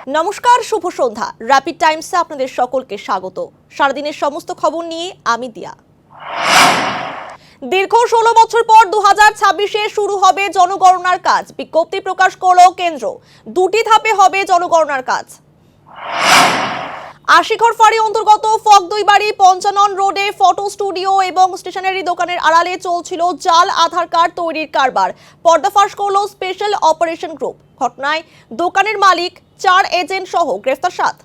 নমস্কার, শুভ সন্ধ্যা। র্যাপিড টাইমসে আপনাদের সকলকে স্বাগত। সারাদিনের সমস্ত খবর নিয়ে আমি দিয়া। দীর্ঘ 16 বছর পর 2026-এ শুরু হবে জনগণনার কাজ। বিজ্ঞপ্তি প্রকাশ করল কেন্দ্র। 2টি ধাপে হবে জনগণনার কাজ। আশিঘর ফাঁড়ি অন্তর্গত ফকদইবাড়ি পঞ্চানন রোডে ফটো স্টুডিও এবং স্টেশনারি দোকানের আড়ালে চলছিল জাল আধার কার্ড তৈরির কারবার। পর্দাফাশ করল স্পেশাল অপারেশন গ্রুপ। ঘটনায় দোকানের মালিক, 4 এজেন্ট সহ গ্রেফতার 7।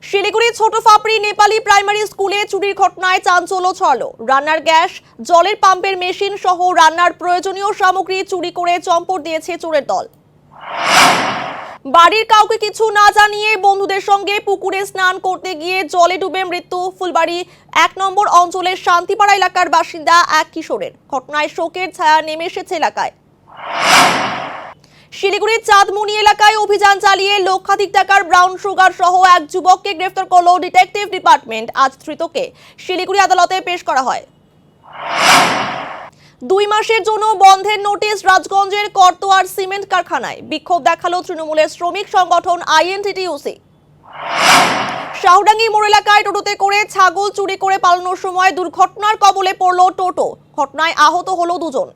শিলিগুড়ি ছোট ফাপড়ি নেপালি প্রাইমারি স্কুলে চুরির ঘটনায় চাঞ্চল্য ছড়ালো। রান্নার গ্যাস, জলের পাম্পের মেশিন সহ রান্নার প্রয়োজনীয় সামগ্রী চুরি করে চম্পট দিয়েছে চোরের দল। বাড়ির কাউকে কিছু না জানিয়ে বন্ধুদের সঙ্গে পুকুরে স্নান করতে গিয়ে জলে ডুবে মৃত্যু ফুলবাড়ি 1 নম্বর অঞ্চলের শান্তিপাড়া এলাকার বাসিন্দা এক কিশোরের। ঘটনায় শোকের ছায়া নেমে এসেছে এলাকায়। শিলিগুড়ির চাঁদমুনি এলাকায় অভিযান চালিয়ে লক্ষাধিক টাকার ব্রাউন সুগার সহ এক যুবককে গ্রেফতার করল ডিটেকটিভ ডিপার্টমেন্ট। আজ ধৃতকে শিলিগুড়ি আদালতে পেশ করা হয়। 2 মাসের জন্য বন্ধের নোটিশ রাজগঞ্জের করতোয়ার সিমেন্ট কারখানায়। বিক্ষোভ দেখালো তৃণমূলের শ্রমিক সংগঠন আইএনটিটিইউসি। শাহডাঙ্গি মোড় এলাকায় টোটোতে করে ছাগল চুরি করে পালানোর সময় দুর্ঘটনার কবলে পড়ল টোটো। ঘটনায় আহত হলো 2 জন।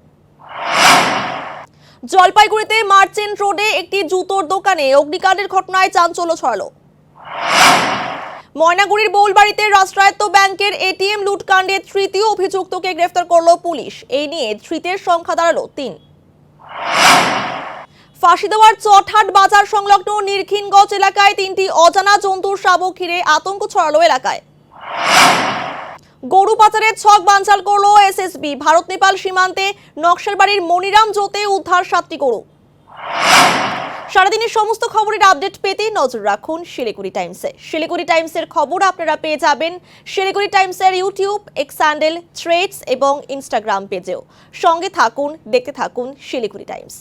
জলপাইগুড়িতে মার্চেন্ট রোডে একটি জুতোর দোকানে অগ্নিকাণ্ডের ঘটনায় চাঞ্চল্য ছড়ালো। ময়নাগুড়ির বউলবাড়িতে রাষ্ট্রায়ত্ত ব্যাংকের এটিএম লুটকাণ্ডে 3য় অভিযুক্তকে গ্রেফতার করল পুলিশ। এই নিয়ে ধৃতের সংখ্যা দাঁড়ালো 3। ফাঁসি দেওয়ার চটহাট বাজার সংলগ্ন নির্ঘিনগঞ্জ এলাকায় 3টি অজানা জন্তুর শাবক ঘিরে আতঙ্ক ছড়ালো এলাকায়। গরু পাচারের ছক বানচাল করলো এসএসবি। ভারত নেপাল সীমান্তে নকশালবাড়ির মনিরাম জোতে উদ্ধার 7টি গরু। সারাদিনের সমস্ত খবরের আপডেট পেতে নজর রাখুন শিলিগুড়ি টাইমসে। শিলিগুড়ি টাইমসের খবর আপনারা পেয়ে যাবেন শিলিগুড়ি টাইমসের ইউটিউব, এক্স হ্যান্ডেল, থ্রেডস এবং ইনস্টাগ্রাম পেজেও। সঙ্গে থাকুন, দেখতে থাকুন শিলিগুড়ি টাইমস।